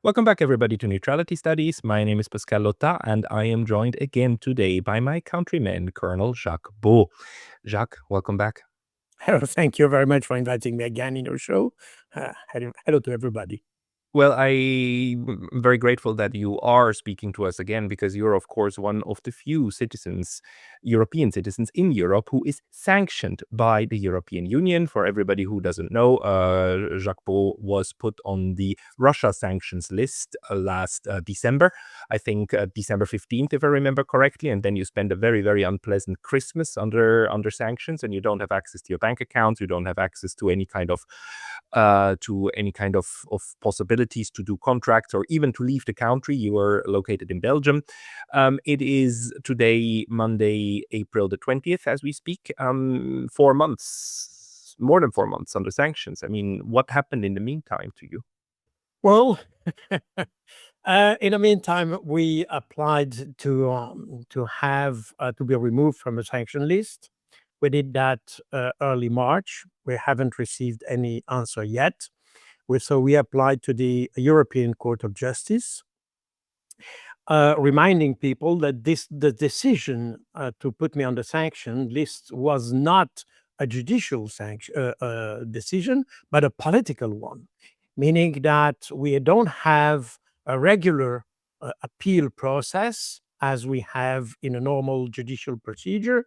Welcome back, everybody, to Neutrality Studies. My name is Pascal Lotta, and I am joined again today by my countryman, Colonel Jacques Baud. Jacques, welcome back. Hello, thank you very much for inviting me again in your show. Hello to everybody. Well, I'm very grateful that you are speaking to us again because you're, of course, one of the few citizens, European citizens in Europe, who is sanctioned by the European Union. For everybody who doesn't know, Jacques Baud was put on the Russia sanctions list last December, I think December 15th, if I remember correctly. And then you spend a very, very unpleasant Christmas under sanctions, and you don't have access to your bank accounts. You don't have access to any kind of possibilities to do contracts or even to leave the country. You are located in Belgium. It is today, Monday, April the 20th, as we speak. 4 months, more than 4 months under sanctions. I mean, what happened in the meantime to you? Well, in the meantime, we applied to have to be removed from a sanction list. We did that early March. We haven't received any answer yet. So we applied to the European Court of Justice, reminding people that the decision to put me on the sanction list was not a judicial decision, but a political one, meaning that we don't have a regular appeal process as we have in a normal judicial procedure.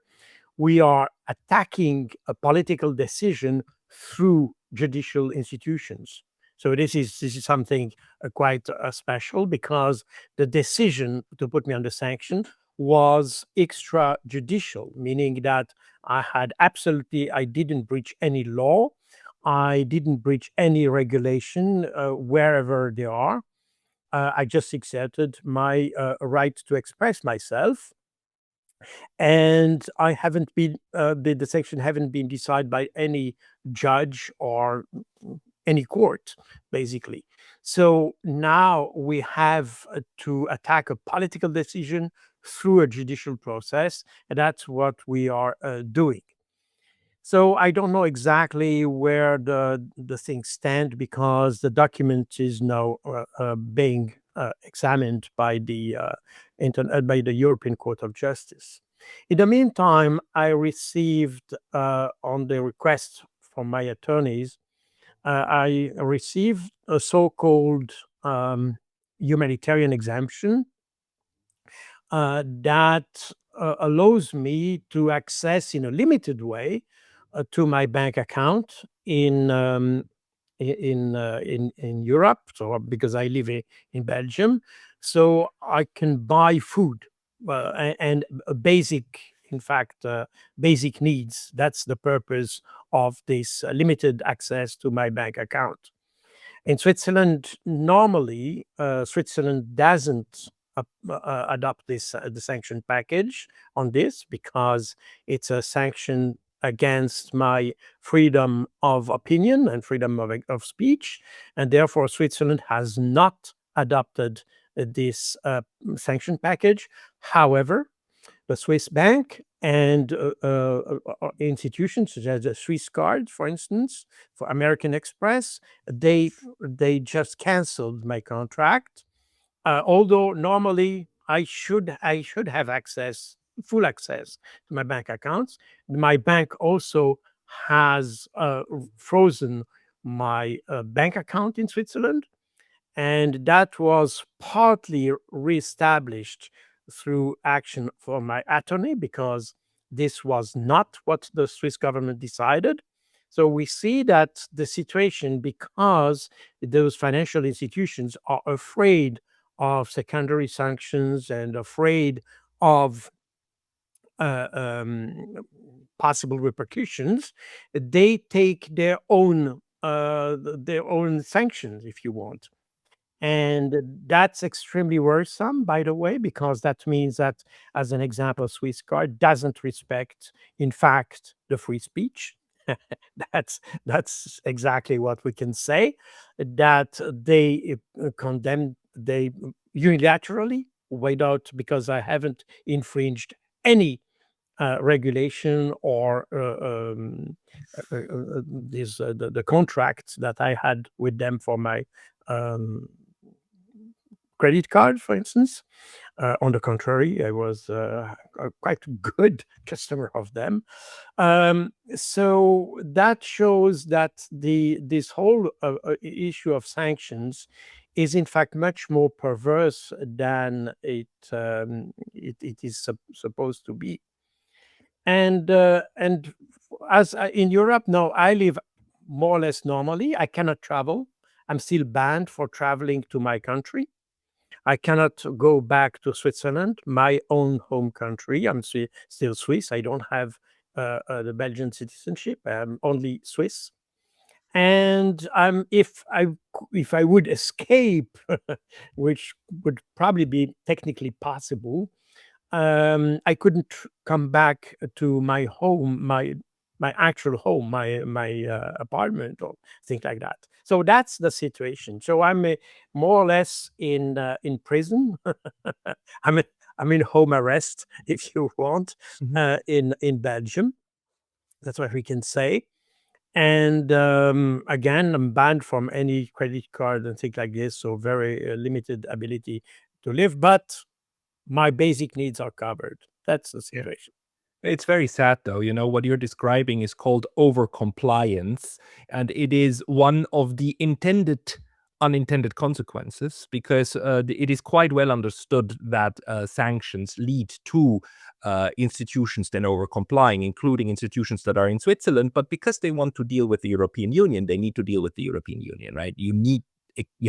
We are attacking a political decision through judicial institutions. So this is something quite special, because the decision to put me under sanction was extrajudicial, meaning that I didn't breach any law, I didn't breach any regulation wherever they are. I just exerted my right to express myself, and I haven't been the sanction haven't been decided by any judge or any court, basically. So now we have to attack a political decision through a judicial process, and that's what we are doing. So I don't know exactly where the things stand, because the document is now being examined by by the European Court of Justice. In the meantime, I received, on the request from my attorneys, I received a so-called humanitarian exemption that allows me to access in a limited way to my bank account in Europe. So because I live in Belgium, so I can buy food and basic, in fact, basic needs. That's the purpose of this limited access to my bank account. In Switzerland, normally, Switzerland doesn't adopt the sanction package on this, because it's a sanction against my freedom of opinion and freedom of speech, and therefore Switzerland has not adopted this sanction package. However, the Swiss bank and institutions such as the Swiss card, for instance, for American Express, they just canceled my contract. Although normally I should have full access to my bank accounts. My bank also has frozen my bank account in Switzerland, and that was partly reestablished through action from my attorney, because this was not what the Swiss government decided. So we see that the situation, because those financial institutions are afraid of secondary sanctions and afraid of uh, um, possible repercussions, they take their own sanctions, if you want. And that's extremely worrisome, by the way, because that means that, as an example, Swiss card doesn't respect, in fact, the free speech. That's exactly what we can say. That they condemn, they unilaterally, without, because I haven't infringed any regulation or the contracts that I had with them for my um, credit card, for instance. On the contrary, I was a quite good customer of them. So that shows that this whole issue of sanctions is in fact much more perverse than it is supposed to be. And as in Europe now, I live more or less normally. I cannot travel. I'm still banned for traveling to my country. I cannot go back to Switzerland, my own home country. I'm still Swiss. I don't have the Belgian citizenship. I'm only Swiss. And if I would escape, which would probably be technically possible, I couldn't come back to my home, my actual home, my apartment or things like that. So that's the situation. So I'm more or less in prison. I'm in, I'm in home arrest, if you want, in Belgium. That's what we can say. And again, I'm banned from any credit card and things like this. So very limited ability to live, but my basic needs are covered. That's the Yeah. situation. It's very sad, though. You know, what you're describing is called overcompliance, and it is one of the intended unintended consequences because it is quite well understood that sanctions lead to institutions then overcomplying, including institutions that are in Switzerland. But because they want to deal with the European Union, they need to deal with the European Union, right? You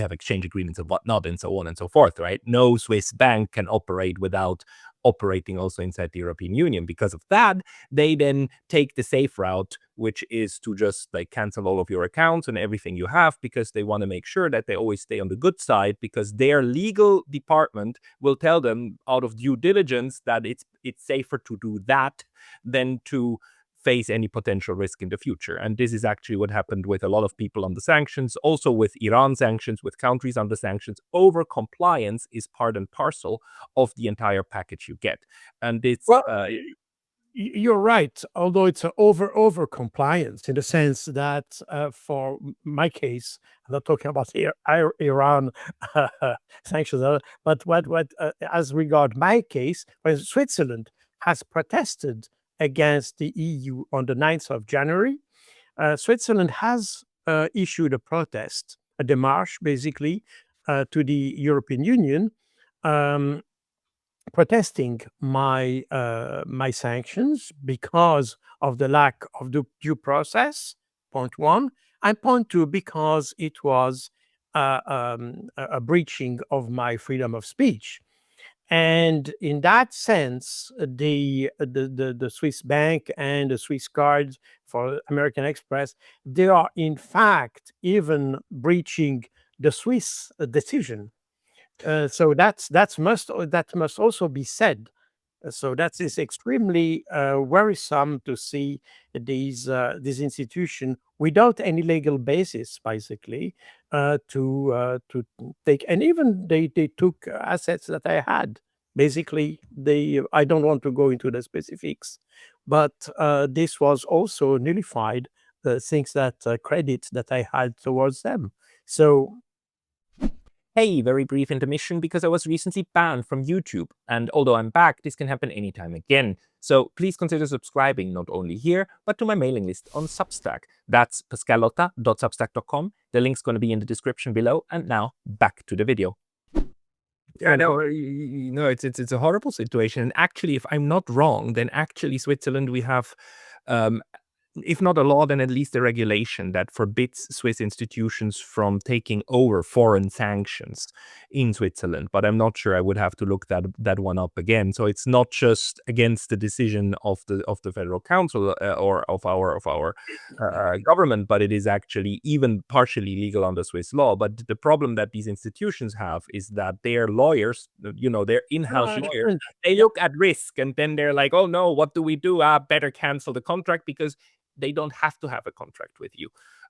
have exchange agreements and whatnot and so on and so forth, right? No Swiss bank can operate without operating also inside the European Union. Because of that, they then take the safe route, which is to just like cancel all of your accounts and everything you have, because they want to make sure that they always stay on the good side, because their legal department will tell them out of due diligence that it's safer to do that than to face any potential risk in the future. And this is actually what happened with a lot of people on the sanctions, also with Iran sanctions, with countries under sanctions. Over compliance is part and parcel of the entire package you get. And it's Well, you're right, although it's an over compliance in the sense that for my case, I'm not talking about Iran sanctions, but what as regard my case, when Switzerland has protested against the EU on the 9th of January, Switzerland has issued a protest, a démarche, basically, to the European Union, um, protesting my sanctions because of the lack of due process. Point one, and point two, because it was a breaching of my freedom of speech. And in that sense, the Swiss bank and the Swiss cards for American Express, they are in fact even breaching the Swiss decision. So that must also be said. So that is extremely worrisome to see this institution without any legal basis, basically, to take. And even they took assets that I had. Basically, they. I don't want to go into the specifics, but this was also nullified. Things that credit that I had towards them. So hey, very brief intermission because I was recently banned from YouTube. And although I'm back, this can happen anytime again. So please consider subscribing not only here, but to my mailing list on Substack. That's pascalotta.substack.com. The link's going to be in the description below. And now back to the video. Yeah, no, it's a horrible situation. And actually, if I'm not wrong, then actually Switzerland, we have if not a law, then at least a regulation that forbids Swiss institutions from taking over foreign sanctions in Switzerland. But I'm not sure. I would have to look that one up again. So it's not just against the decision of the Federal Council or of our government, but it is actually even partially legal under Swiss law. But the problem that these institutions have is that their lawyers, their in-house lawyers, they look at risk and then they're like, oh no, what do we do? Better cancel the contract, because they don't have to have a contract with you.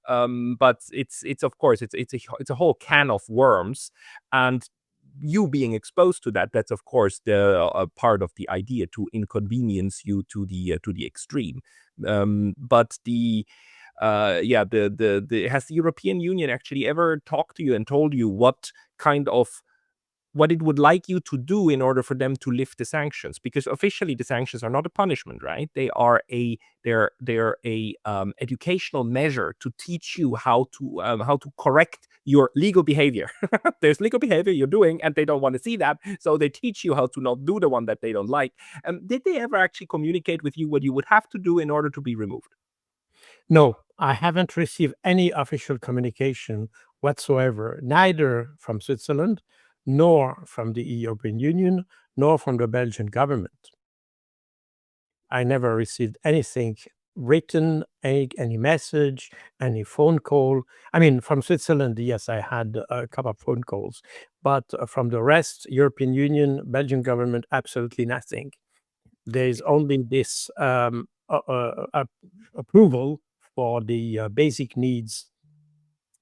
But it's of course it's a whole can of worms, and you being exposed to that's of course the part of the idea, to inconvenience you to the extreme. But has the European Union actually ever talked to you and told you what kind of what it would like you to do in order for them to lift the sanctions, because officially the sanctions are not a punishment, right? They're a educational measure to teach you how to correct your legal behavior. There's legal behavior you're doing, and they don't want to see that, so they teach you how to not do the one that they don't like. Did they ever actually communicate with you what you would have to do in order to be removed? No, I haven't received any official communication whatsoever, neither from Switzerland, nor from the European Union, nor from the Belgian government. I never received anything written, any message, any phone call. I mean, from Switzerland, yes, I had a couple of phone calls, but from the rest, European Union, Belgian government, absolutely nothing. There is only this approval for the basic needs,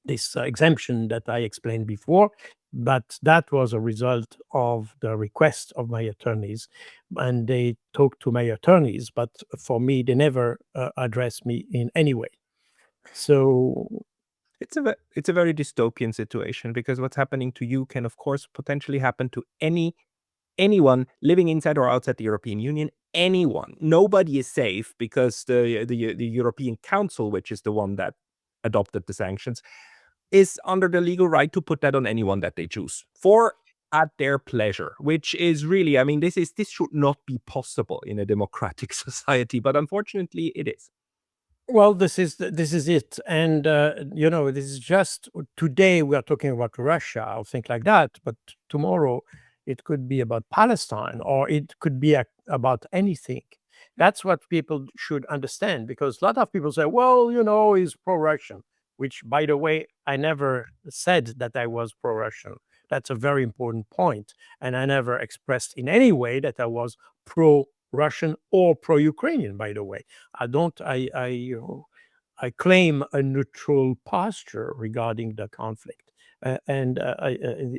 this exemption that I explained before, but that was a result of the request of my attorneys, and they talked to my attorneys, but for me, they never addressed me in any way. So, It's a very dystopian situation, because what's happening to you can, of course, potentially happen to anyone living inside or outside the European Union. Anyone, nobody is safe, because the European Council, which is the one that adopted the sanctions, is under the legal right to put that on anyone that they choose for at their pleasure, which is really, I mean, this should not be possible in a democratic society, but unfortunately it is. well, this is it, and this is just today we are talking about Russia or things like that, but tomorrow it could be about Palestine, or it could be about anything. That's what people should understand, because a lot of people say, "Well, he's pro-Russian," which, by the way, I never said that I was pro-Russian. That's a very important point, and I never expressed in any way that I was pro-Russian or pro-Ukrainian. By the way, I don't. I claim a neutral posture regarding the conflict, and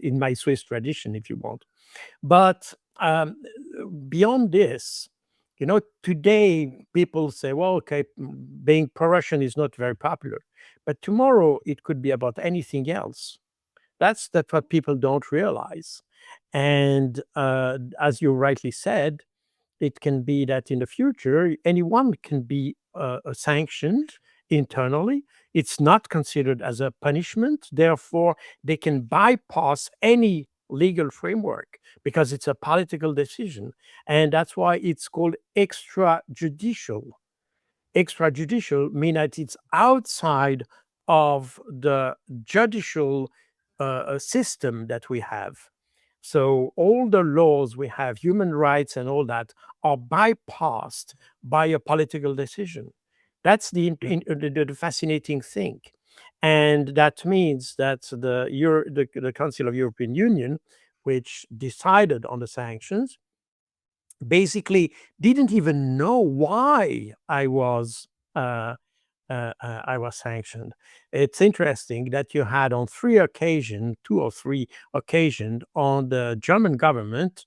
in my Swiss tradition, if you want. But beyond this, today people say, well, okay, being pro-Russian is not very popular, but tomorrow it could be about anything else. That's what people don't realize. And as you rightly said, it can be that in the future, anyone can be sanctioned internally. It's not considered as a punishment. Therefore, they can bypass any legal framework because it's a political decision. And that's why it's called extrajudicial. Extrajudicial mean that it's outside of the judicial system that we have. So all the laws we have, human rights and all that, are bypassed by a political decision. That's the fascinating thing. And that means that the Council of European Union, which decided on the sanctions, basically didn't even know why I was sanctioned. It's interesting that you had on 2 or 3 occasions, on the German government,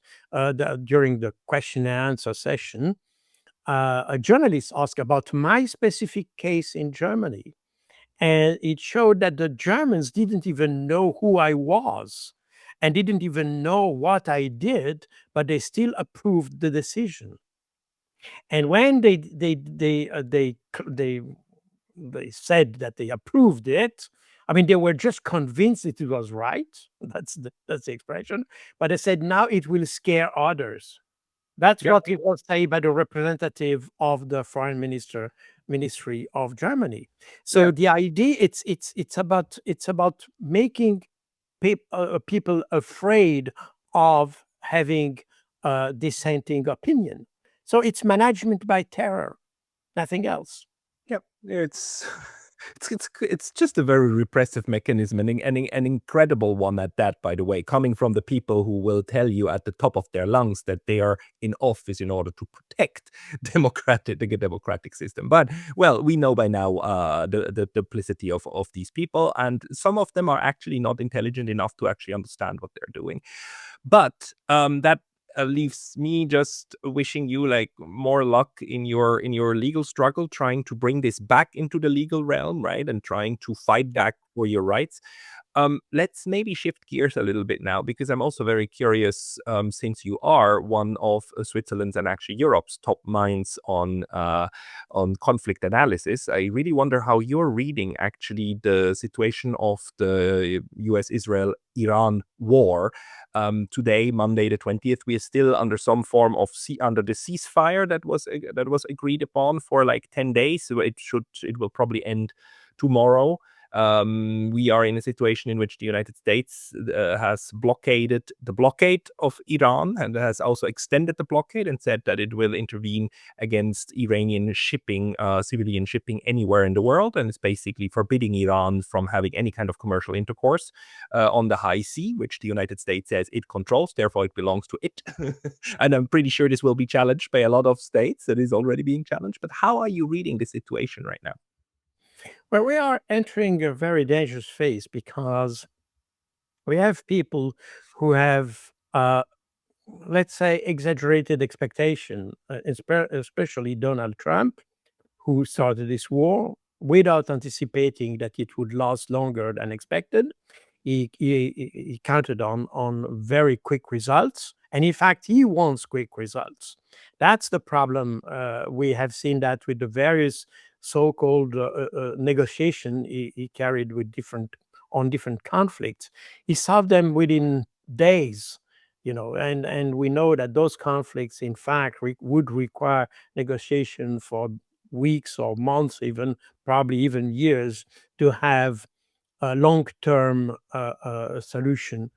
during the question and answer session, a journalist asked about my specific case in Germany. And it showed that the Germans didn't even know who I was and didn't even know what I did, but they still approved the decision. And when they said that they approved it, I mean, they were just convinced it was right. That's the expression. But they said now it will scare others. That's Yep. what it was said by the representative of the foreign ministry of Germany. So Yeah. the idea, it's about making people afraid of having a dissenting opinion. So it's management by terror, nothing else. Yep. It's it's just a very repressive mechanism, and an incredible one at that, by the way, coming from the people who will tell you at the top of their lungs that they are in office in order to protect the democratic system. But well, we know by now the duplicity of these people, and some of them are actually not intelligent enough to actually understand what they're doing. But that leaves me just wishing you like more luck in your legal struggle, trying to bring this back into the legal realm, right, and trying to fight back for your rights. Let's maybe shift gears a little bit now, because I'm also very curious, since you are one of Switzerland's and actually Europe's top minds on conflict analysis. I really wonder how you're reading actually the situation of the U.S.-Israel-Iran war. Today, Monday the 20th, we are still under some form of under the ceasefire that was agreed upon for like 10 days. So it will probably end tomorrow. We are in a situation in which the United States has blockaded the blockade of Iran, and has also extended the blockade and said that it will intervene against Iranian shipping, civilian shipping anywhere in the world, and it's basically forbidding Iran from having any kind of commercial intercourse on the high sea, which the United States says it controls, therefore it belongs to it. And I'm pretty sure this will be challenged by a lot of states. It is already being challenged. But how are you reading the situation right now? Well, we are entering a very dangerous phase because we have people who have, let's say, exaggerated expectation, especially Donald Trump, who started this war without anticipating that it would last longer than expected. He counted on very quick results, and in fact, he wants quick results. That's the problem. We have seen that with the various so-called negotiation he carried with different conflicts. He solved them within days, and we know that those conflicts, in fact, would require negotiation for weeks or months, even probably even years, to have a long-term solution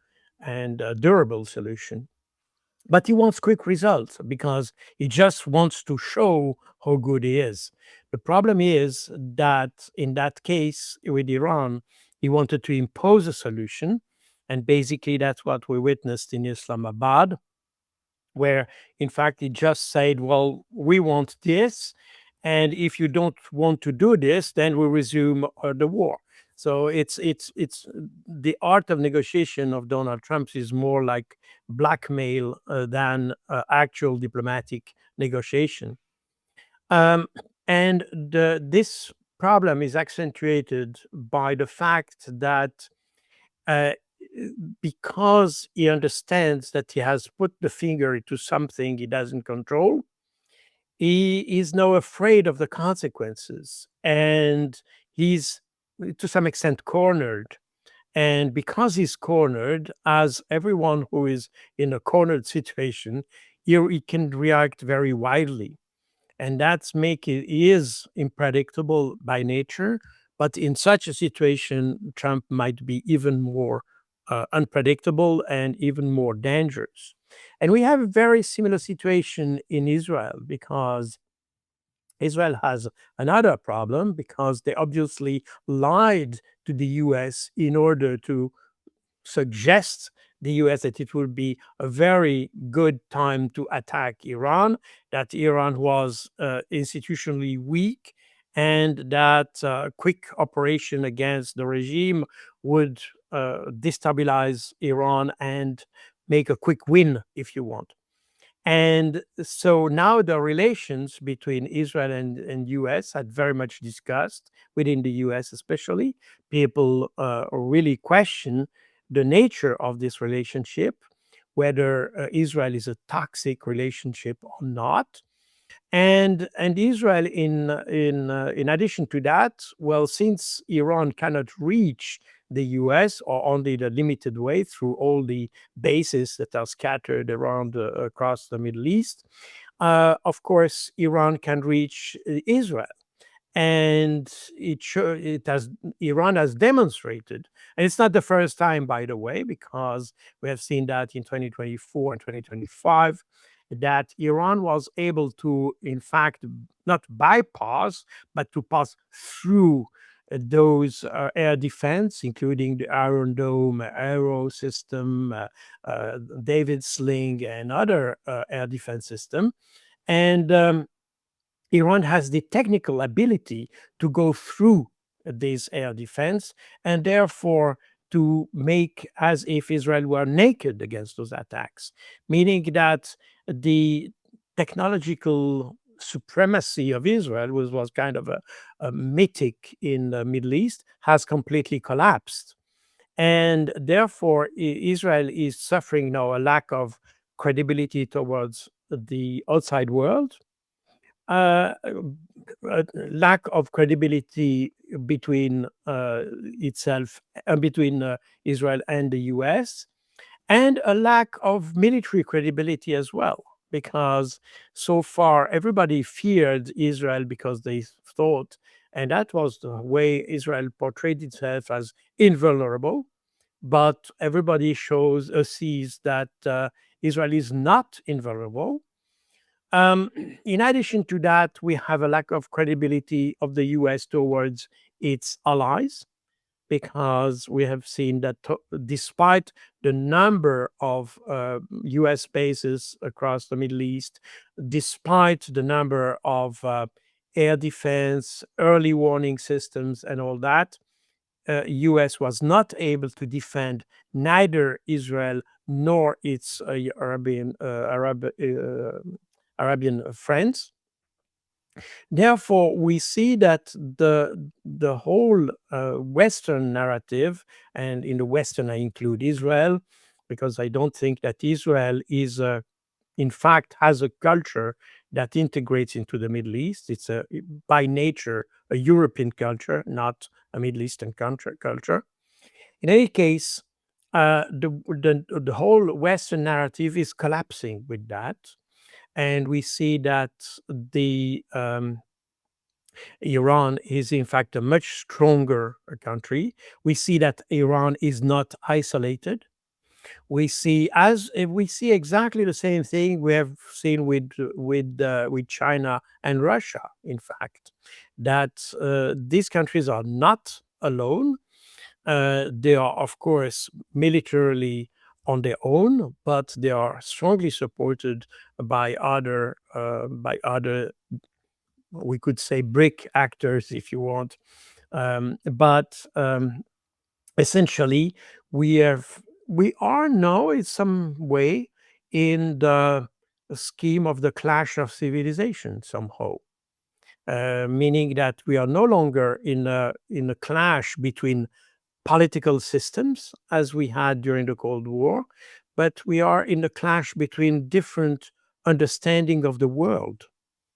and a durable solution. But he wants quick results because he just wants to show how good he is. The problem is that in that case with Iran, he wanted to impose a solution. And basically, that's what we witnessed in Islamabad, where in fact he just said, well, we want this. And if you don't want to do this, then we resume the war. So it's the art of negotiation of Donald Trump is more like blackmail than actual diplomatic negotiation. Um, and this problem is accentuated by the fact that uh, because he understands that he has put the finger into something he doesn't control, he is now afraid of the consequences, and he's to some extent cornered. And because he's cornered, as everyone who is in a cornered situation, he can react very wildly, and that's make it is unpredictable by nature. But in such a situation, Trump might be even more unpredictable and even more dangerous. And we have a very similar situation in Israel, because Israel has another problem, because they obviously lied to the US in order to suggest the US that it would be a very good time to attack Iran, that Iran was institutionally weak, and that quick operation against the regime would destabilize Iran and make a quick win, if you want. And so now the relations between Israel and US had very much discussed within the US, especially. People really question the nature of this relationship, whether Israel is a toxic relationship or not. And Israel, in addition to that, well, since Iran cannot reach the US, or only the limited way through all the bases that are scattered around across the Middle East, of course, Iran can reach Israel. And it has Iran has demonstrated, and it's not the first time, by the way, because we have seen that in 2024 and 2025, that Iran was able to, in fact, not bypass, but to pass through those air defense, including the Iron Dome, Arrow system, David Sling, and other air defense system. And Iran has the technical ability to go through this air defense, and therefore to make as if Israel were naked against those attacks, meaning that the technological supremacy of Israel was kind of a mythic in the Middle East, has completely collapsed. And therefore, Israel is suffering now a lack of credibility towards the outside world, a lack of credibility between itself, between Israel and the US, and a lack of military credibility as well. Because so far, everybody feared Israel because they thought, and that was the way Israel portrayed itself as invulnerable. But everybody sees that Israel is not invulnerable. Um, in addition to that, we have a lack of credibility of the US towards its allies, because we have seen that despite the number of US bases across the Middle East, despite the number of air defense, early warning systems, and all that, US was not able to defend neither Israel nor its Arabian friends. Therefore, we see that the whole Western narrative, and in the Western I include Israel, because I don't think that Israel is in fact has a culture that integrates into the Middle East. It's by nature a European culture, not a Middle Eastern culture. In any case, the whole Western narrative is collapsing with that, and we see that the Iran is in fact a much stronger country. We see that Iran is not isolated. We see exactly the same thing we have seen with China and Russia. In fact, that these countries are not alone. They are, of course, militarily on their own, but they are strongly supported by other, we could say, brick actors, if you want. But essentially, we are now in some way in the scheme of the clash of civilization somehow. Meaning that we are no longer in a clash between political systems as we had during the Cold War, but we are in a clash between different understanding of the world.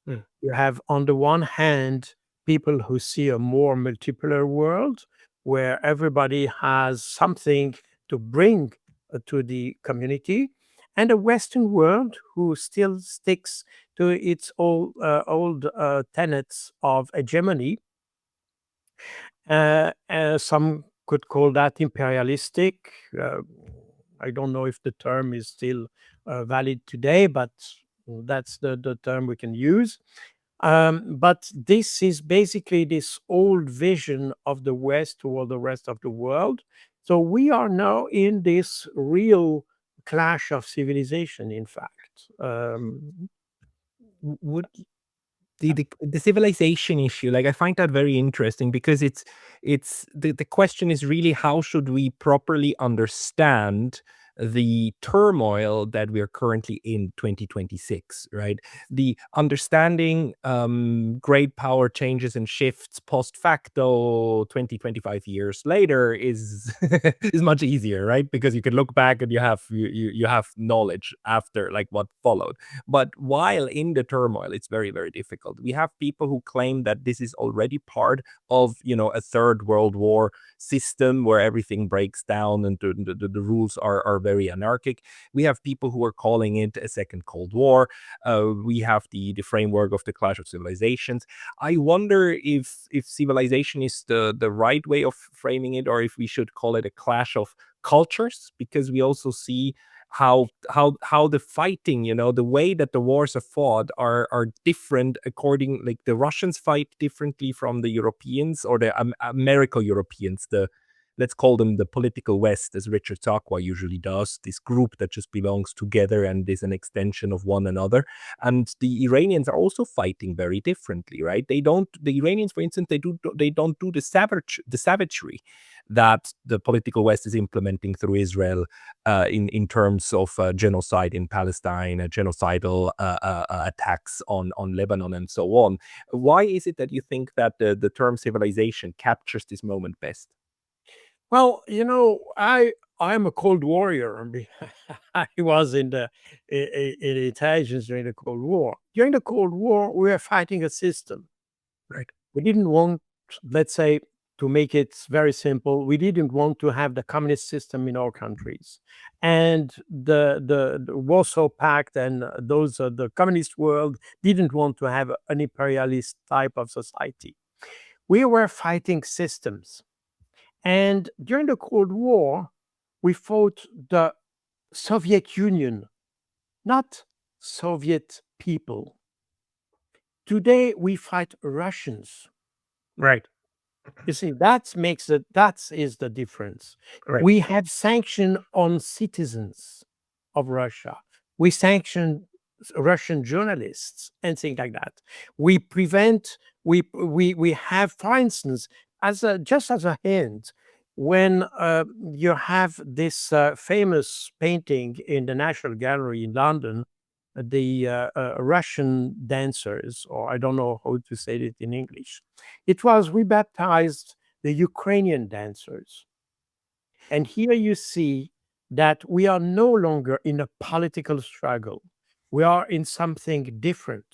Mm. You have, on the one hand, people who see a more multipolar world where everybody has something to bring to the community, and a Western world who still sticks to its old tenets of hegemony. Some could call that imperialistic. Uh, I don't know if the term is still valid today, but that's the term we can use. But this is basically this old vision of the West toward the rest of the world. So we are now in this real clash of civilization, in fact. Would the civilization issue, like, I find that very interesting, because it's the question is really, how should we properly understand the turmoil that we are currently in 2026, right? The understanding great power changes and shifts post facto 20-25 years later is is much easier, right? Because you can look back and you have knowledge after, like, what followed. But while in the turmoil, it's very, very difficult. We have people who claim that this is already part of, a third world war system where everything breaks down and the rules are very anarchic. We have people who are calling it a second Cold War. We have the framework of the clash of civilizations. I wonder if civilization is the right way of framing it, or if we should call it a clash of cultures, because we also see how the fighting, the way that the wars are fought are different, according, like, the Russians fight differently from the Europeans, or the Americo-Europeans, the, let's call them, the political West, as Richard Sakwa usually does, this group that just belongs together and is an extension of one another. And the Iranians are also fighting very differently, right? The Iranians, for instance, they don't do the savagery that the political West is implementing through Israel, in terms of genocide in Palestine, genocidal attacks on Lebanon, and so on. Why is it that you think that the term civilization captures this moment best? Well, I'm a cold warrior. I was in the intelligence during the Cold War. During the Cold War, we were fighting a system. Right. We didn't want, let's say, to make it very simple, we didn't want to have the communist system in our countries, and the Warsaw Pact and those the communist world didn't want to have an imperialist type of society. We were fighting systems, and during the Cold War, we fought the Soviet Union, not Soviet people. Today, we fight Russians. Right. You see, that is the difference. Right. We have sanction on citizens of Russia. We sanction Russian journalists and things like that. We prevent, we have, for instance, as a just as a hint, when you have this famous painting in the National Gallery in London, the Russian dancers, or I don't know how to say it in English, it was rebaptized the Ukrainian dancers. And here you see that we are no longer in a political struggle. We are in something different.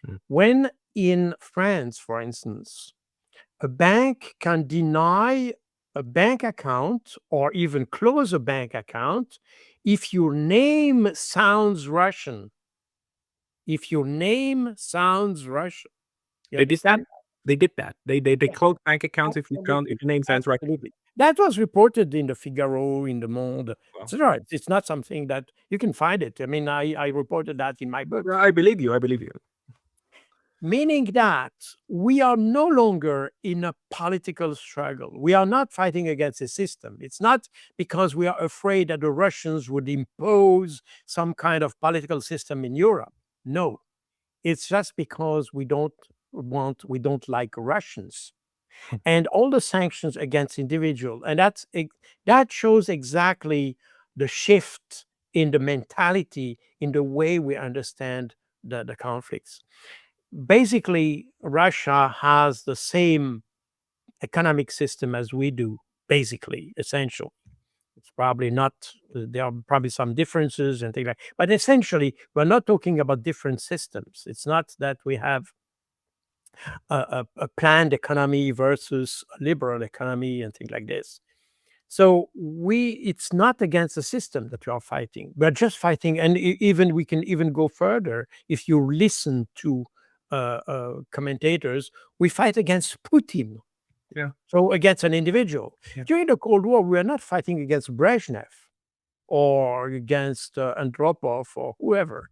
Mm. When in France, for instance, a bank can deny a bank account or even close a bank account if your name sounds Russian. If your name sounds Russian. You They did that. understand? They did that. They Yeah, close bank accounts if absolutely. your name sounds right. Absolutely. That was reported in the Figaro, in the Monde, Well, etc. It's not something that you can find it. I mean, I reported that in my book. I believe you. I believe you. Meaning that we are no longer in a political struggle. We are not fighting against a system. It's not because we are afraid that the Russians would impose some kind of political system in Europe. No, it's just because we don't like Russians. And all the sanctions against individual, and that shows exactly the shift in the mentality, in the way we understand the conflicts. Basically, Russia has the same economic system as we do, basically, essential. It's probably not, there are probably some differences and things like, but essentially, we're not talking about different systems. It's not that we have a planned economy versus a liberal economy and things like this. So it's not against the system that we are fighting. We're just fighting, and even we can even go further. If you listen to commentators, we fight against Putin, Yeah. so against an individual. Yeah. During the Cold War, we are not fighting against Brezhnev or against Andropov or whoever.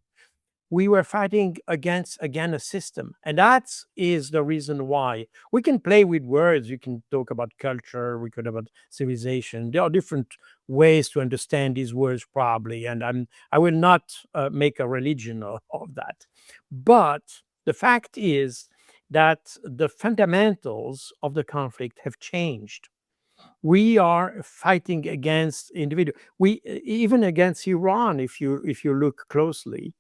We were fighting against, again, a system, and that is the reason why we can play with words. You can talk about culture, we could about civilization. There are different ways to understand these words, probably, and I will not make a religion of that. But the fact is that the fundamentals of the conflict have changed. We are fighting against individual, we even against Iran. If you look closely,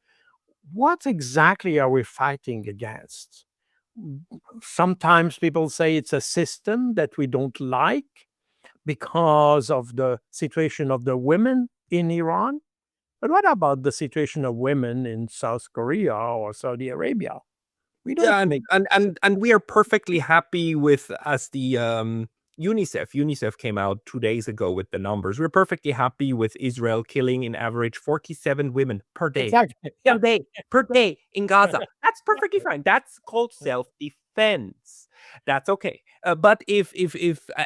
what exactly are we fighting against? Sometimes people say it's a system that we don't like because of the situation of the women in Iran. But what about the situation of women in South Korea or Saudi Arabia? We don't Yeah, and make and and and we are perfectly happy with, as the UNICEF came out 2 days ago with the numbers. We're perfectly happy with Israel killing in average 47 women per day. exactly. Yeah. Per day in Gaza. That's perfectly fine. That's called self-defense. That's okay. But if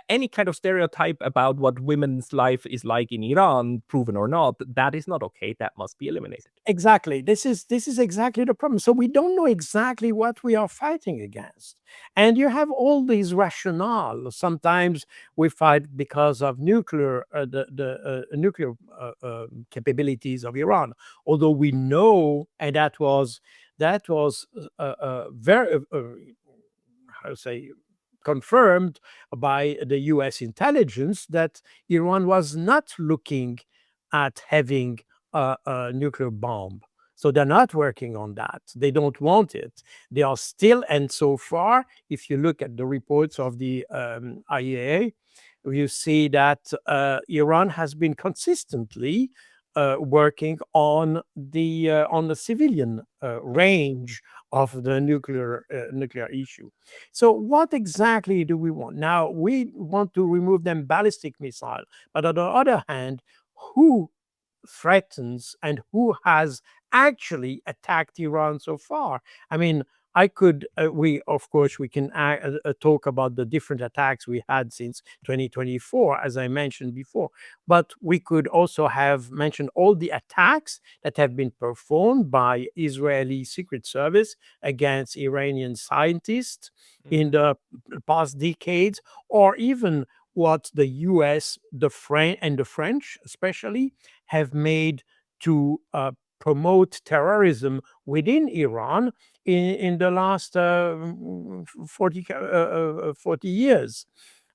any kind of stereotype about what women's life is like in Iran, proven or not, that is not okay. That must be eliminated. Exactly. This is exactly the problem. So we don't know exactly what we are fighting against. And you have all these rationale. Sometimes we fight because of the nuclear capabilities of Iran. Although we know, and that was very how to say, confirmed by the US intelligence, that Iran was not looking at having a nuclear bomb. So they're not working on that. They don't want it. They are still, and so far, if you look at the reports of the IAEA, you see that Iran has been consistently working on the civilian range of the nuclear issue. So, what exactly do we want? Now, we want to remove them ballistic missile, but on the other hand, who threatens and who has actually attacked Iran so far? I mean, I could we of course we can talk about the different attacks we had since 2024, as I mentioned before, but we could also have mentioned all the attacks that have been performed by Israeli Secret Service against Iranian scientists in Mhm. the past decades, or even what the US, and the French especially have made to promote terrorism within Iran in the last 40 years,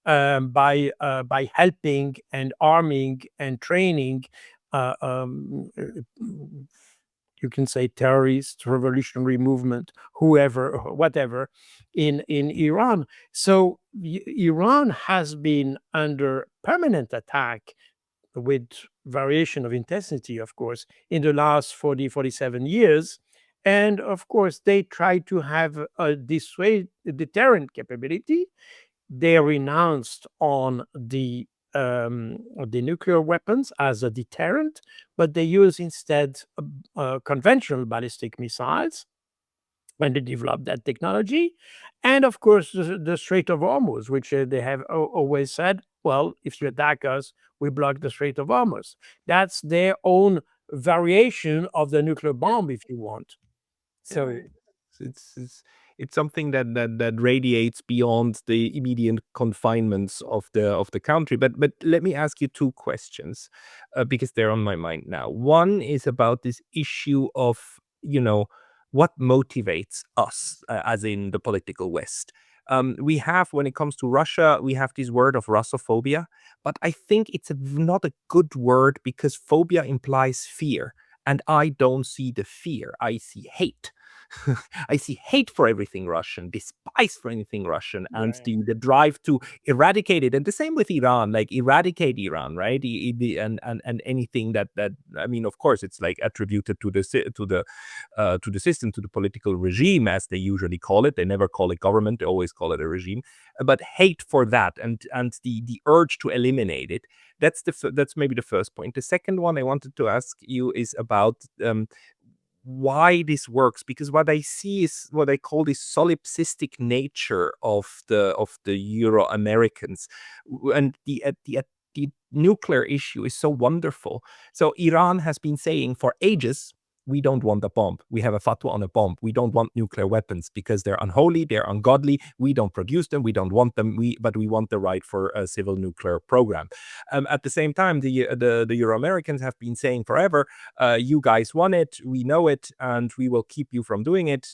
by helping and arming and training uh, um, uh, you can say terrorist revolutionary movement, whoever, whatever, in Iran. So Iran has been under permanent attack with variation of intensity, of course, in the last 40, 47 years. And of course, they try to have a deterrent capability. They renounced on the nuclear weapons as a deterrent, but they use instead conventional ballistic missiles when they developed that technology. And of course, the Strait of Hormuz, which they have always said, well, if you attack us, we block the Strait of Hormuz. That's their own variation of the nuclear Yeah. bomb, if you want. Yeah, So, it's something that radiates beyond the immediate confinements of the country. But let me ask you two questions, because they're on my mind now. One is about this issue of, what motivates us, as in the political West. We have, when it comes to Russia, we have this word of Russophobia, but I think it's not a good word because phobia implies fear. And I don't see the fear, I see hate. I see hate for everything Russian, despise for anything Russian, and yeah, the drive to eradicate it. And the same with Iran, like eradicate Iran, right? And anything that I mean, of course, it's like attributed to the system, to the political regime, as they usually call it. They never call it government; they always call it a regime. But hate for that, and the urge to eliminate it. That's maybe the first point. The second one I wanted to ask you is about why this works, because what I see is what I call the solipsistic nature of the Euro Americans, and the nuclear issue is so wonderful. So Iran has been saying for ages, we don't want a bomb. We have a fatwa on a bomb. We don't want nuclear weapons because they're unholy, they're ungodly. We don't produce them. We don't want them. But we want the right for a civil nuclear program. At the same time, the Euro Americans have been saying forever, you guys want it, we know it, and we will keep you from doing it.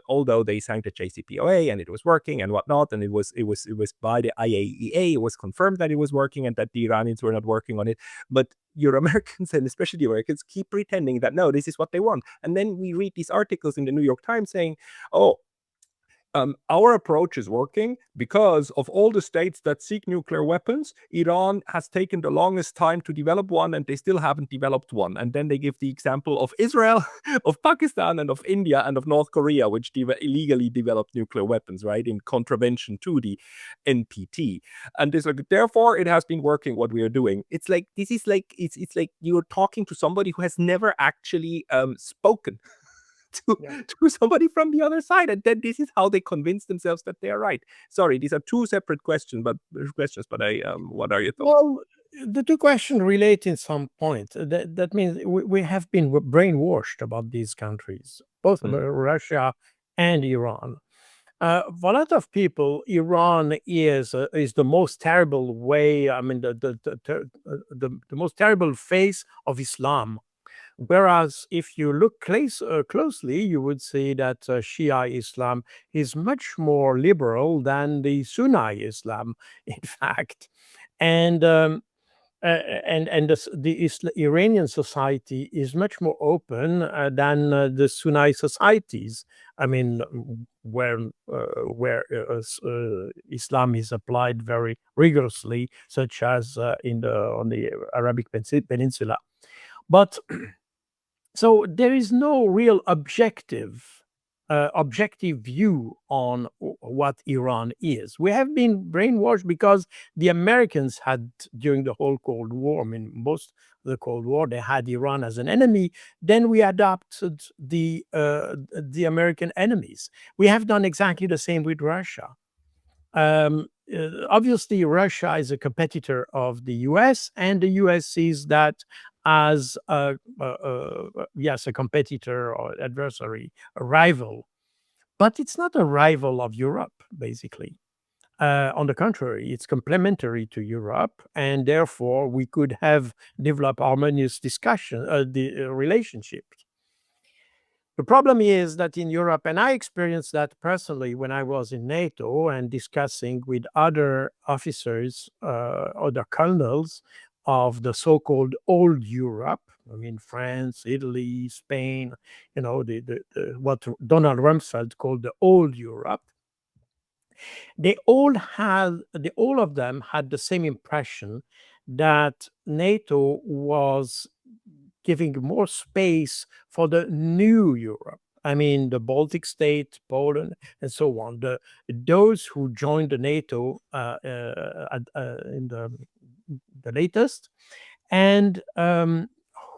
Although they signed the JCPOA and it was working and whatnot, and it was by the IAEA, it was confirmed that it was working and that the Iranians were not working on it. But Euro Americans, and especially the Americans, keep pretending that no, this is what they want. And then we read these articles in the New York Times saying, oh, our approach is working because of all the states that seek nuclear weapons. Iran has taken the longest time to develop one, and they still haven't developed one. And then they give the example of Israel, of Pakistan, and of India, and of North Korea, which illegally developed nuclear weapons, right, in contravention to the NPT. And it's like, therefore, it has been working what we are doing. It's like this is like it's like you're talking to somebody who has never actually spoken to, yeah. to somebody from the other side, and then this is how they convince themselves that they are right. Sorry, these are two separate questions, but I what are your thoughts? Well, the two questions relate in some point. That means we have been brainwashed about these countries, both Mm, Russia and Iran. For a lot of people, Iran is the most terrible way. I mean, the most terrible face of Islam. Whereas, if you look closely, you would see that Shia Islam is much more liberal than the Sunni Islam, in fact. And and the Iranian society is much more open than the Sunni societies. I mean, where Islam is applied very rigorously, such as on the Arabic Peninsula. But so there is no real objective view on what Iran is. We have been brainwashed because the Americans had, during the whole Cold War, I mean, most of the Cold War, they had Iran as an enemy. Then we adopted the American enemies. We have done exactly the same with Russia. Obviously, Russia is a competitor of the US, and the US sees that as yes, a competitor or adversary, a rival. But it's not a rival of Europe, basically. On the contrary, it's complementary to Europe, and therefore we could have developed harmonious discussion, the relationships. The problem is that in Europe, and I experienced that personally when I was in NATO and discussing with other officers, other colonels of the so-called old Europe. I mean, France, Italy, Spain, what Donald Rumsfeld called the old Europe. All of them had the same impression that NATO was giving more space for the new Europe. I mean, the Baltic state, Poland, and so on. Those who joined the NATO in the latest, and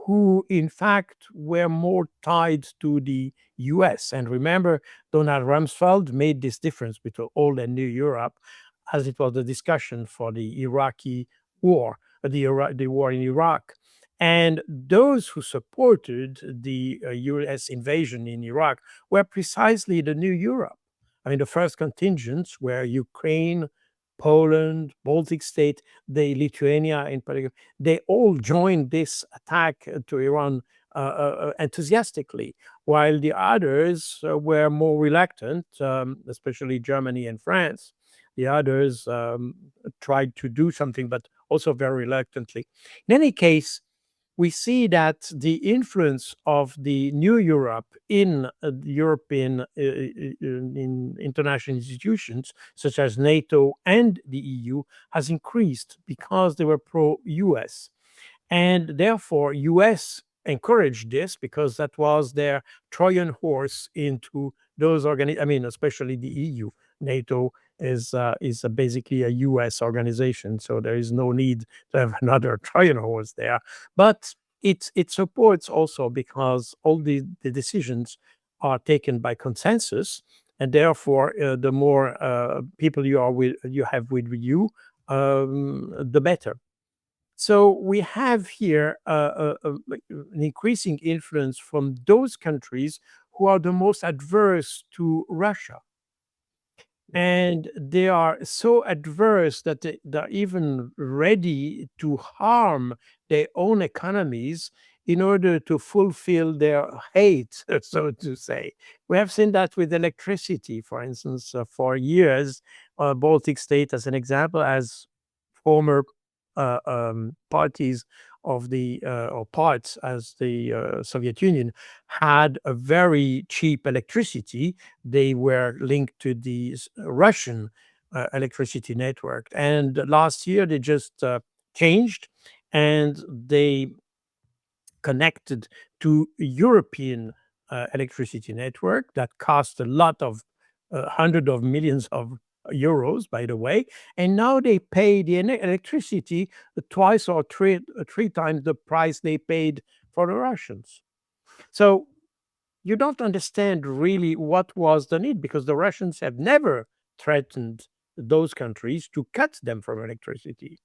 who in fact were more tied to the US. And remember, Donald Rumsfeld made this difference between old and new Europe, as it was the discussion for the Iraqi war, the war in Iraq. And those who supported the US invasion in Iraq were precisely the new Europe. I mean, the first contingents were Ukraine, Poland, Baltic state, the Lithuania in particular. They all joined this attack to Iran enthusiastically, while the others were more reluctant, especially Germany and France. The others tried to do something, but also very reluctantly. In any case, we see that the influence of the new Europe in the European in international institutions such as NATO and the EU has increased because they were pro-US. And therefore, US encouraged this because that was their Trojan horse into those I mean, especially the EU. NATO is basically a US organization, so there is no need to have another Trojan horse there. But it supports also because all the decisions are taken by consensus, and therefore the more people you have with you, the better. So we have here like an increasing influence from those countries who are the most adverse to Russia. And they are so adverse that they're even ready to harm their own economies in order to fulfill their hate, so to say. We have seen that with electricity, for instance, for years. Baltic state, as an example, as former parties of the or parts as the Soviet Union had a very cheap electricity. They were linked to the Russian electricity network, and last year they just changed, and they connected to European electricity network that cost a lot of hundred of millions of euros, by the way, and now they pay the electricity twice or three times the price they paid for the Russians. So you don't understand really what was the need, because the Russians have never threatened those countries to cut them from electricity.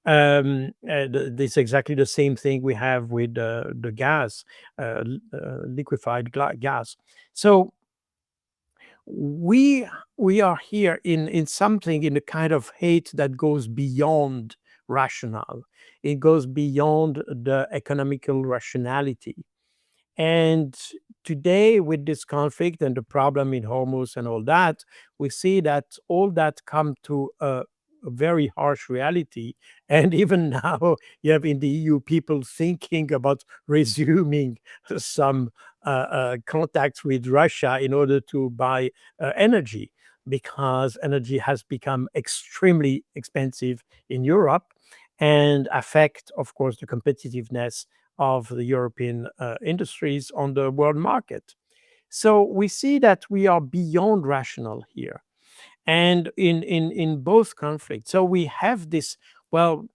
This exactly the same thing we have with the gas, liquefied gas. So we we are here in something, in a kind of hate that goes beyond rational. It goes beyond the economical rationality. And today, with this conflict and the problem in Hormuz and all that, we see that all that come to a very harsh reality. And even now, you have in the EU people thinking about resuming some contacts with Russia in order to buy energy, because energy has become extremely expensive in Europe and affect, of course, the competitiveness of the European industries on the world market. So we see that we are beyond rational here, and in both conflicts. So we have this, well,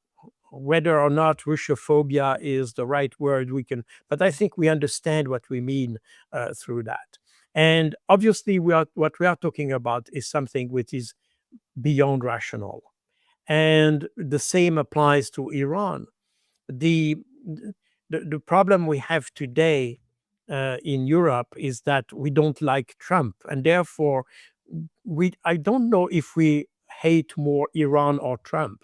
whether or not Russophobia is the right word, we can, but I think we understand what we mean through that. And obviously, what we are talking about is something which is beyond rational, and the same applies to Iran. The the problem we have today in Europe is that we don't like Trump, and therefore we I don't know if we hate more Iran or Trump.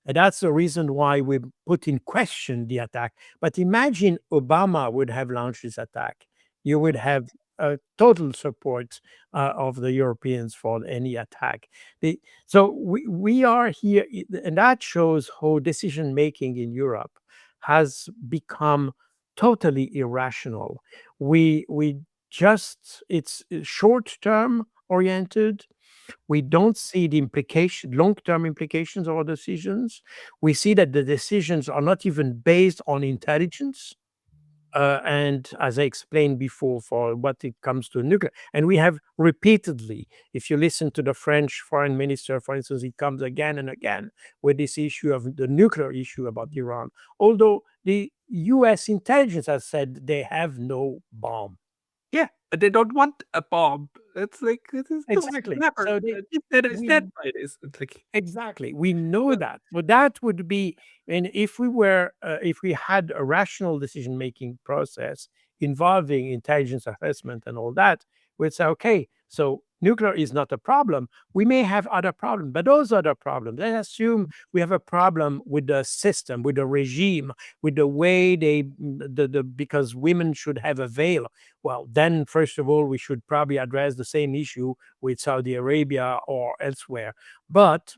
And that's the reason why we put in question the attack. But imagine Obama would have launched this attack. You would have total support of the Europeans for any attack. So we are here, and that shows how decision making in Europe has become totally irrational. We just, it's short term oriented. We don't see the long-term implications of our decisions. We see that the decisions are not even based on intelligence. And as I explained before, for what it comes to nuclear, and we have repeatedly, if you listen to the French foreign minister, for instance, he comes again and again with this issue of the nuclear issue about Iran, although the US intelligence has said they have no bomb. Yeah, but they don't want a bomb. It's like it is just Exactly. never. So If that is we dead by this. It's like Exactly. We know well, that. So that would be, and if we had a rational decision making process involving intelligence assessment and all that, we'd say, okay, so nuclear is not a problem. We may have other problems, but those other problems, let's assume we have a problem with the system, with the regime, with the way because women should have a veil. Well, then, first of all, we should probably address the same issue with Saudi Arabia or elsewhere. But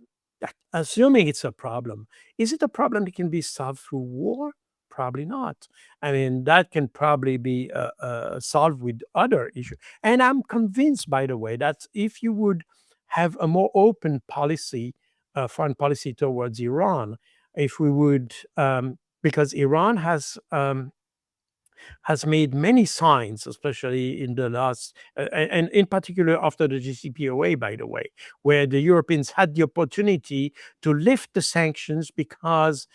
assuming it's a problem, is it a problem that can be solved through war? Probably not. I mean, that can probably be solved with other issues. And I'm convinced, by the way, that if you would have a more open policy, foreign policy towards Iran, if we would, because Iran has made many signs, especially in the last, and in particular after the JCPOA, by the way, where the Europeans had the opportunity to lift the sanctions because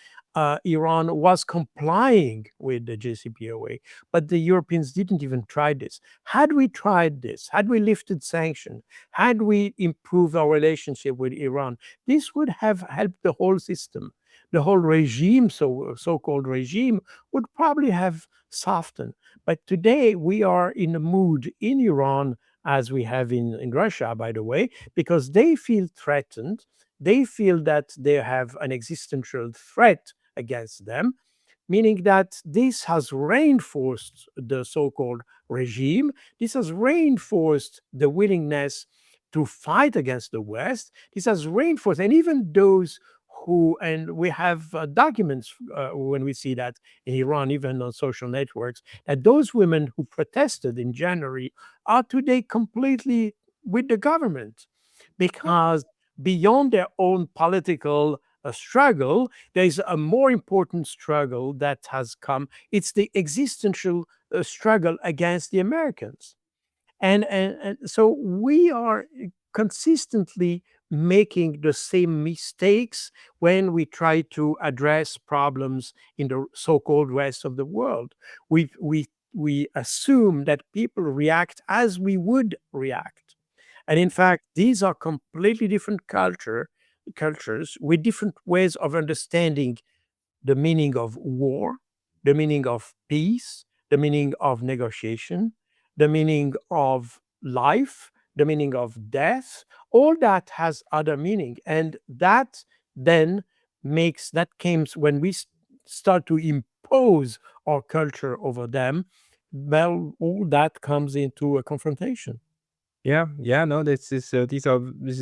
Iran was complying with the JCPOA, but the Europeans didn't even try this. Had we tried this, had we lifted sanctions, had we improved our relationship with Iran, this would have helped the whole system. The whole regime, so-called regime, would probably have softened. But today we are in a mood in Iran, as we have in Russia, by the way, because they feel threatened. They feel that they have an existential threat against them, meaning that this has reinforced the so called regime. This has reinforced the willingness to fight against the West. This has reinforced, and even those who, and we have documents when we see that in Iran, even on social networks, that those women who protested in January are today completely with the government, because beyond their own political struggle, there's a more important struggle that has come. It's the existential struggle against the Americans. And so we are consistently making the same mistakes when we try to address problems in the so-called rest of the world. We assume that people react as we would react, and in fact these are completely different cultures with different ways of understanding the meaning of war, the meaning of peace, the meaning of negotiation, the meaning of life, the meaning of death. All that has other meaning. And that then makes that comes when we start to impose our culture over them. Well, all that comes into a confrontation. Yeah, no, this is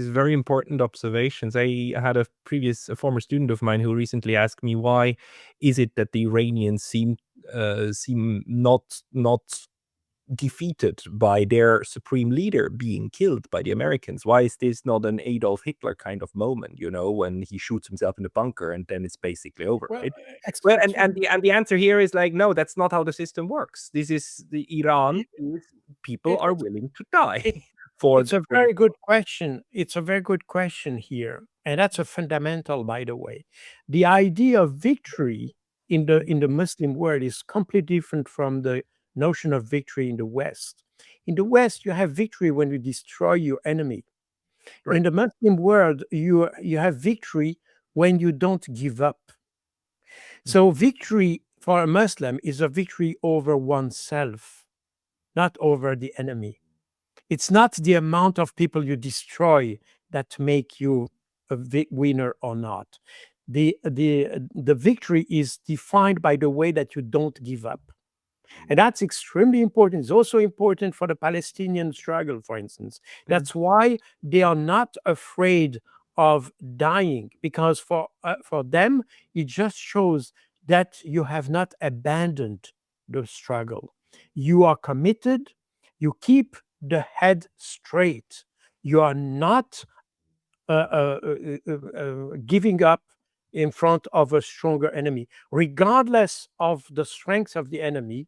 very important observations. I had a former student of mine who recently asked me, why is it that the Iranians seem not defeated by their supreme leader being killed by the Americans? Why is this not an Adolf Hitler kind of moment, when he shoots himself in the bunker and then it's basically over, Well, right? Well, and, extreme. the answer here is like, no, that's not how the system works. This is the Iran is people are It, willing to die it, for it's a the very good question. It's a very good question here, and that's a fundamental, by the way. The idea of victory in the Muslim world is completely different from the notion of victory in the West. In the West, you have victory when you destroy your enemy. In right. the Muslim world, you have victory when you don't give up. So victory for a Muslim is a victory over oneself, not over the enemy. It's not the amount of people you destroy that make you a winner or not. The victory is defined by the way that you don't give up. And that's extremely important. It's also important for the Palestinian struggle, for instance. Yeah. That's why they are not afraid of dying, because for them, it just shows that you have not abandoned the struggle. You are committed, you keep the head straight. You are not giving up in front of a stronger enemy. Regardless of the strength of the enemy,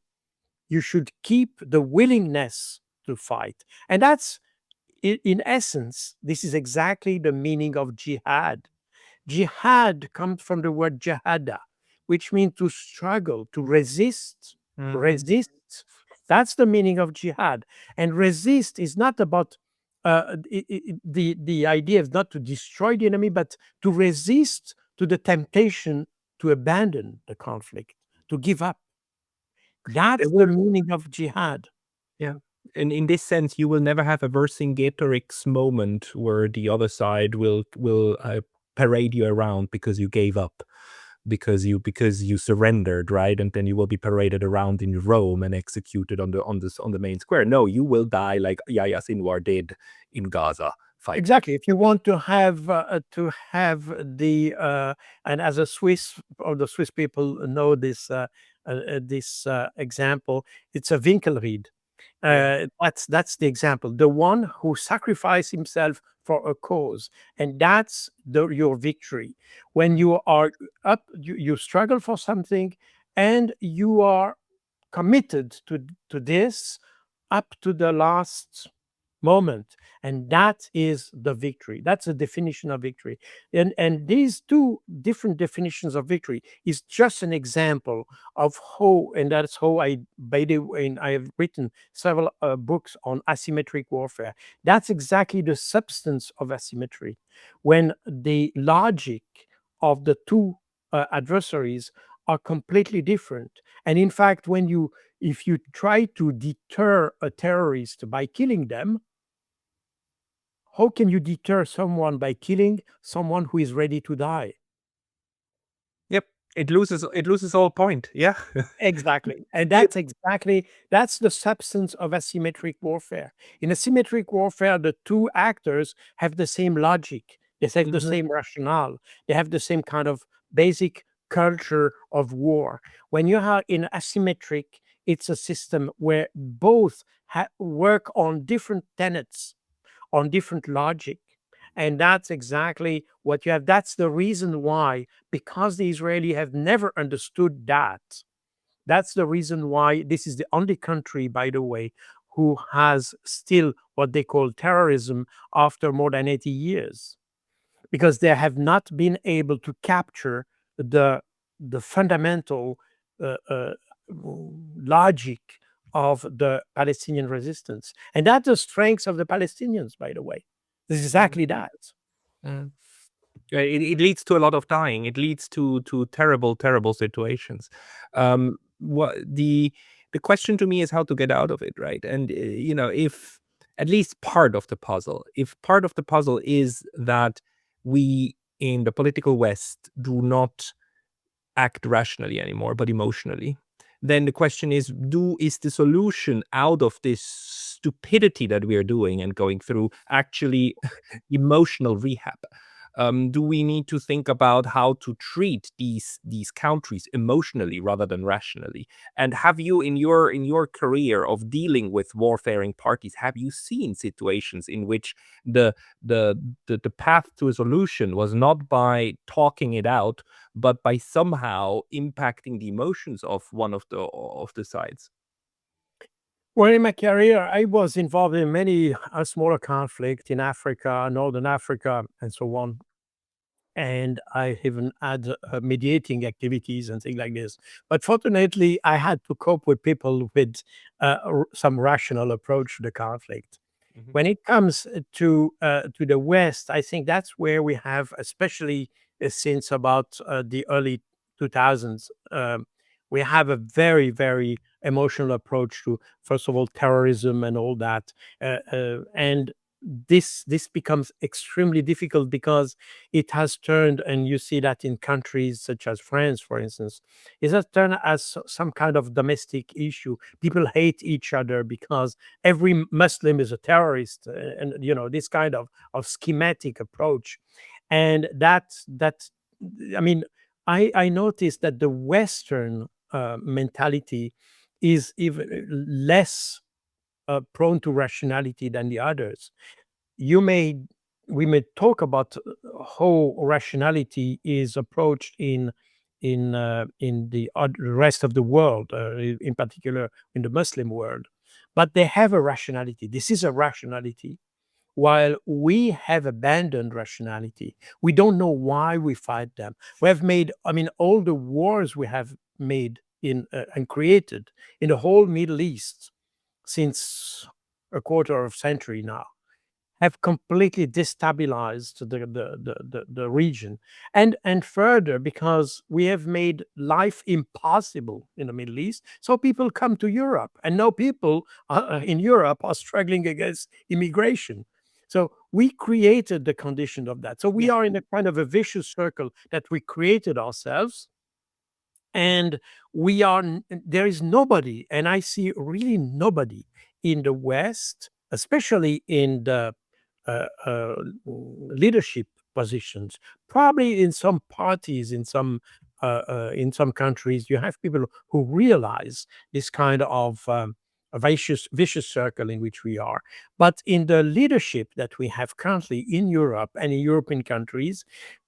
you should keep the willingness to fight. And that's, in essence, this is exactly the meaning of jihad. Jihad comes from the word jahada, which means to struggle, to resist. Mhm. Resist. That's the meaning of jihad. And resist is not about the idea is not to destroy the enemy, but to resist to the temptation to abandon the conflict, to give up. There That's the will meaning of jihad. Yeah. And in this sense, you will never have a Vercingetorix moment where the other side will parade you around because you gave up, because you surrendered, right? And then you will be paraded around in Rome and executed on the main square. No, you will die like Yahya Sinwar did in Gaza fighting. Exactly. If you want to have the and as a Swiss, or the Swiss people know this example, it's a Winkelried. Yeah. That's the example. The one who sacrificed himself for a cause, and that's your victory. When you are up, you struggle for something, and you are committed to this up to the last moment, and that is the victory. That's the definition of victory. And these two different definitions of victory is just an example of how, and that's how I, by the way, and I have written several books on asymmetric warfare. That's exactly the substance of asymmetry, when the logic of the two adversaries are completely different. And in fact, when you if you try to deter a terrorist by killing them, how can you deter someone by killing someone who is ready to die? Yep. It loses all point. Yeah. Exactly. And It- that's the substance of asymmetric warfare. In asymmetric warfare, the two actors have the same logic, they have the Mhm. same rationale, they have the same kind of basic culture of war. When you are in asymmetric, it's a system where both work on different tenets, on different logic. And that's exactly what you have. That's the reason why, because the Israeli have never understood that. That's the reason why this is the only country, by the way, who has still what they call terrorism after more than 80 years, because they have not been able to capture the the fundamental uh, uh, logic of the Palestinian resistance. And that's the strength of the Palestinians, by the way. This is Mm, exactly that. mm. Yeah, it leads to a lot of dying. It leads to terrible, terrible situations. What the question to me is how to get out of it, right? And if at least part of the puzzle, if part of the puzzle is that we in the political West do not act rationally anymore, but emotionally, then the question is the solution out of this stupidity that we are doing and going through actually emotional rehab? Do we need to think about how to treat these countries emotionally rather than rationally? And have you, in your career of dealing with warfaring parties, have you seen situations in which the the path to a solution was not by talking it out, but by somehow impacting the emotions of one of the sides? Well, in my career, I was involved in many smaller conflicts in Africa, Northern Africa, and so on. And I even had mediating activities and things like this. But fortunately, I had to cope with people with some rational approach to the conflict. Mhm. When it comes to the West, I think that's where we have, especially since about the early 2000s, we have a very, very emotional approach to, first of all, terrorism and all that. And this becomes extremely difficult because it has turned, and you see that in countries such as France, for instance, it has turned as some kind of domestic issue. People hate each other because every Muslim is a terrorist, and this kind of schematic approach, and that I mean, I noticed that the Western mentality is even less prone to rationality than the others. You may We may talk about how rationality is approached in the rest of the world, in particular in the Muslim world, but they have a rationality. This is a rationality, while we have abandoned rationality. We don't know why we fight them. We have made, I mean, all the wars we have made in and created in the whole Middle East since a quarter of a century now have completely destabilized the region, and further, because we have made life impossible in the Middle East, so people come to Europe, and now people in Europe are struggling against immigration. So we created the condition of that. So we Yeah. are in a kind of a vicious circle that we created ourselves, and there is nobody, and I see really nobody in the West, especially in the uh, uh, leadership positions, probably in some parties, in some countries, you have people who realize this kind of a vicious circle in which we are. But in the leadership that we have currently in Europe and in European countries,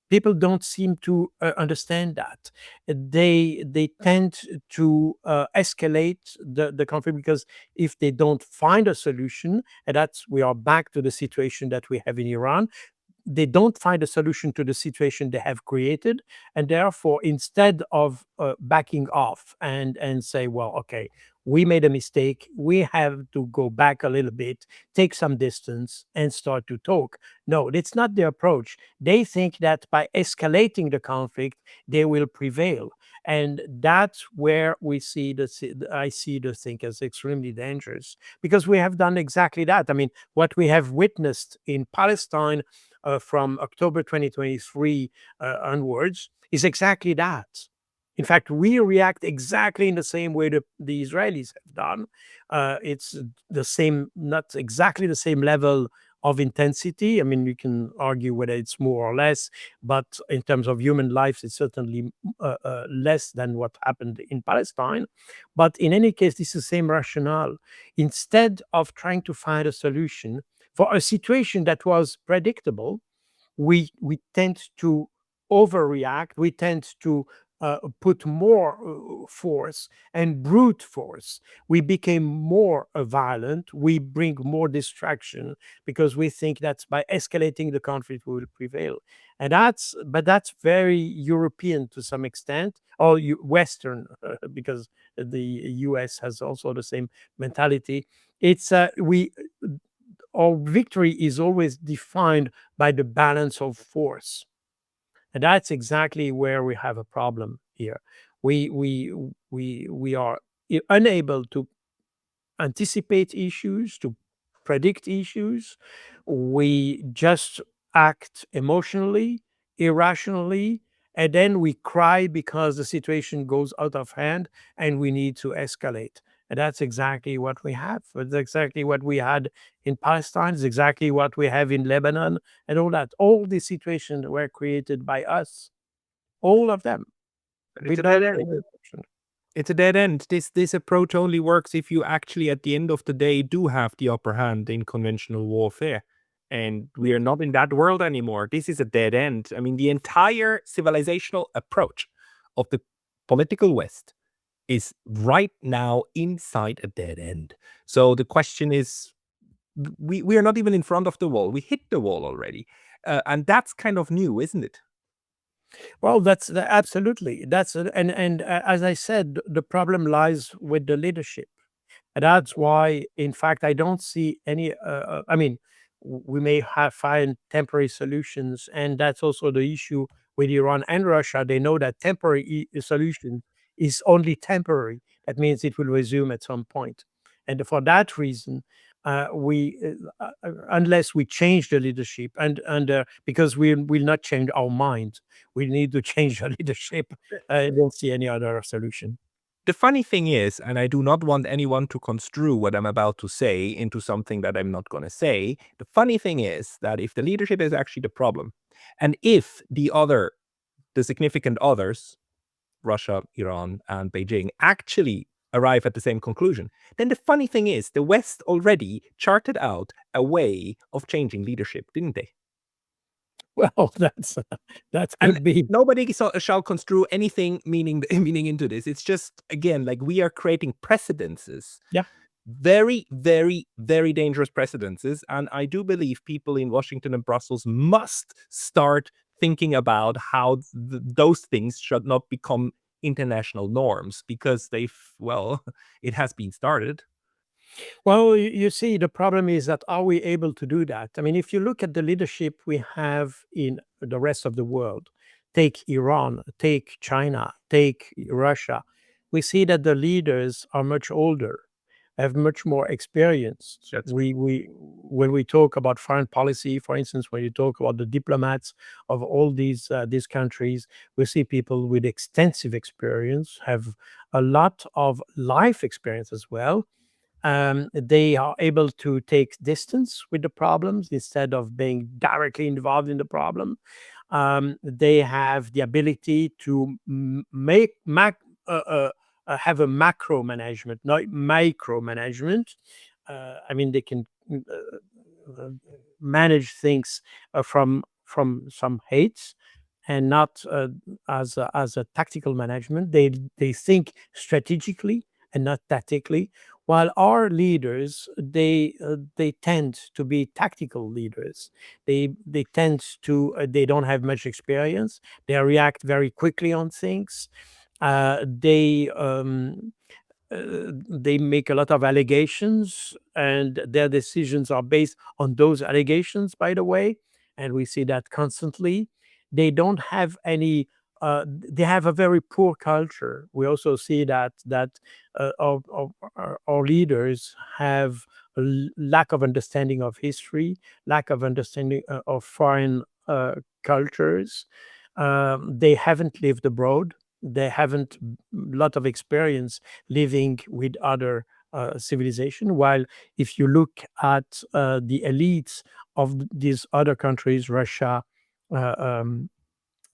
people don't seem to understand that. They tend to escalate the conflict, because if they don't find a solution, and that's we are back to the situation that we have in Iran, they don't find a solution to the situation they have created, and therefore, instead of backing off and say, well, okay, we made a mistake, we have to go back a little bit, take some distance and start to talk. No, it's not the approach. They think that by escalating the conflict they will prevail, and that's where I see the thing as extremely dangerous, because we have done exactly that. I mean, what we have witnessed in Palestine from October 2023 onwards is exactly that. In fact, we react exactly in the same way that the Israelis have done. It's the same, not exactly the same level of intensity. I mean, we can argue whether it's more or less, but in terms of human lives, it's certainly less than what happened in Palestine. But in any case, this is the same rationale. Instead of trying to find a solution for a situation that was predictable, we tend to overreact. We tend to put more force and brute force. We became more violent. We bring more distraction because we think that's by escalating the conflict we will prevail. And that's very European to some extent, or Western, because the U.S. has also the same mentality. It's we Our victory is always defined by the balance of force. And that's exactly where we have a problem here. We are unable to anticipate issues, to predict issues. We just act emotionally, irrationally, and then we cry because the situation goes out of hand and we need to escalate. And that's exactly what we have. It's exactly what we had in Palestine. It's exactly what we have in Lebanon and all that. All these situations were created by us, all of them, But it's a dead without end. any exception. It's a dead end. This approach only works if you actually, at the end of the day, do have the upper hand in conventional warfare. And we are not in that world anymore. This is a dead end. I mean, the entire civilizational approach of the political West is right now inside a dead end. So the question is, we are not even in front of the wall. We hit the wall already. And that's kind of new, isn't it? Well, absolutely. As I said, the problem lies with the leadership. And that's why, in fact, I don't see any. I mean, we may have find temporary solutions, and that's also the issue with Iran and Russia. They know that temporary solution is only temporary. That means it will resume at some point, and for that reason, unless we change the leadership, and because we will not change our mind, we need to change the leadership. I don't see any other solution. The funny thing is, and I do not want anyone to construe what I'm about to say into something that I'm not going to say. The funny thing is that if the leadership is actually the problem, and if the significant others, Russia, Iran, and Beijing, actually arrive at the same conclusion, then the funny thing is the West already charted out a way of changing leadership, didn't they? Well, that And could be. nobody shall construe anything meaning meaning into this. It's just, again, like we are creating precedences, Yeah. very, very, very dangerous precedences. And I do believe people in Washington and Brussels must start thinking about how those things should not become international norms because well, it has been started. Well, you see, the problem is that are we able to do that? I mean, if you look at the leadership we have in the rest of the world, take Iran, take China, take Russia, we see that the leaders are much older, have much more experience. That's We when we talk about foreign policy, for instance, when you talk about the diplomats of all these countries, we see people with extensive experience, have a lot of life experience as well. They are able to take distance with the problems instead of being directly involved in the problem. They have the ability to have a macro management, not micro management. I mean, they can uh, manage things from some heights, and not as a tactical management. They think strategically and not tactically, while our leaders, they tend to be tactical leaders. They tend to they don't have much experience. They react very quickly on things. uh, they um, they make a lot of allegations, and their decisions are based on those allegations, by the way, and we see that constantly. They don't have any. They have a very poor culture. We also see that our leaders have a lack of understanding of history, lack of understanding of foreign cultures. They haven't lived abroad. They haven't lot of experience living with other civilization. While if you look at the elites of these other countries, Russia, uh, um,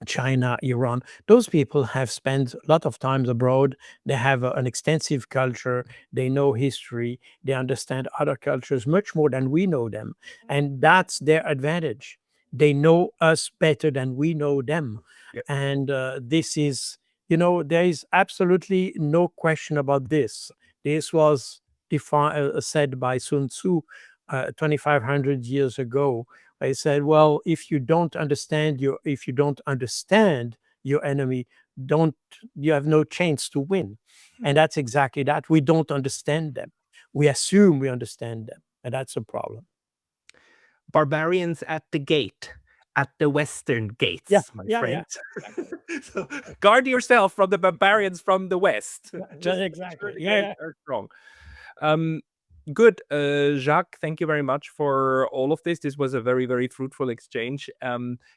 China, Iran, those people have spent a lot of times abroad. They have an extensive culture. They know history. They understand other cultures much more than we know them. And that's their advantage. They know us better than we know them. Yeah. And this is, there is absolutely no question about this. This was said by Sun Tzu 2,500 years ago. I said, well, if you don't understand your enemy, don't you have no chance to win. And that's exactly that. We don't understand them. We assume we understand them, and that's a problem. Barbarians at the gate, at the Western Yeah, gates, my yeah, yeah. friend. So guard yourself from the barbarians from the West. Just make sure Exactly. the Yeah, gates yeah. are strong. Um, Good, Jacques. Thank you very much for all of this. This was a very, very fruitful exchange.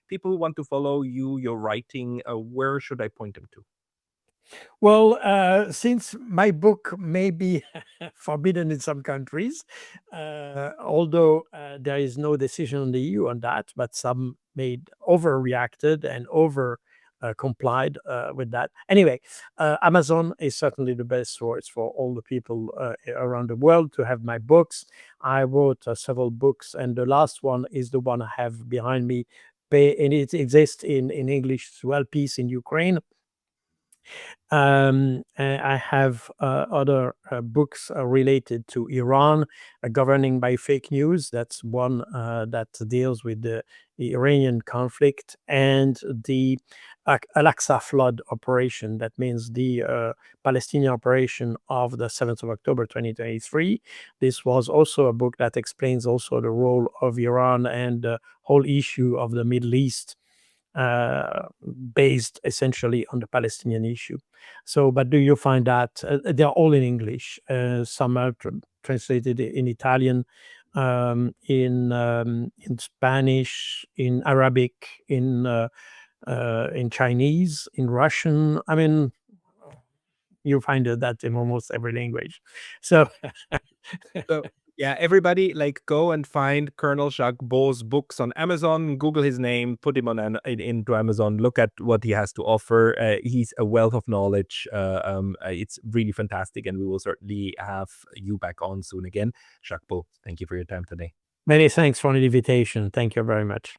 People who want to follow you, your writing, where should I point them to? Well, since my book may be forbidden in some countries, although there is no decision in the EU on that, but some made overreacted and over complied with that. Anyway, Amazon is certainly the best source for all the people around the world to have my books. I wrote several books, and the last one is the one I have behind me. And it exists in English as well, Peace in Ukraine. I have other books related to Iran, Governing by Fake News. That's one that deals with the Iranian conflict and the Al-Aqsa flood operation. That means the Palestinian operation of the 7th of October 2023. This was also a book that explains also the role of Iran and the whole issue of the Middle East, uh, based essentially on the Palestinian issue. So, but do you find that they're all in English? Some are translated in Italian, in Spanish, in Arabic, in Chinese, in Russian. I mean, you find that in almost every language. So, So yeah, everybody like go and find Colonel Jacques Baud's books on Amazon. Google his name, put him on into Amazon. Look at what he has to offer. He's a wealth of knowledge. It's really fantastic, and we will certainly have you back on soon again. Jacques Baud, thank you for your time today. many thanks for the invitation. Thank you very much.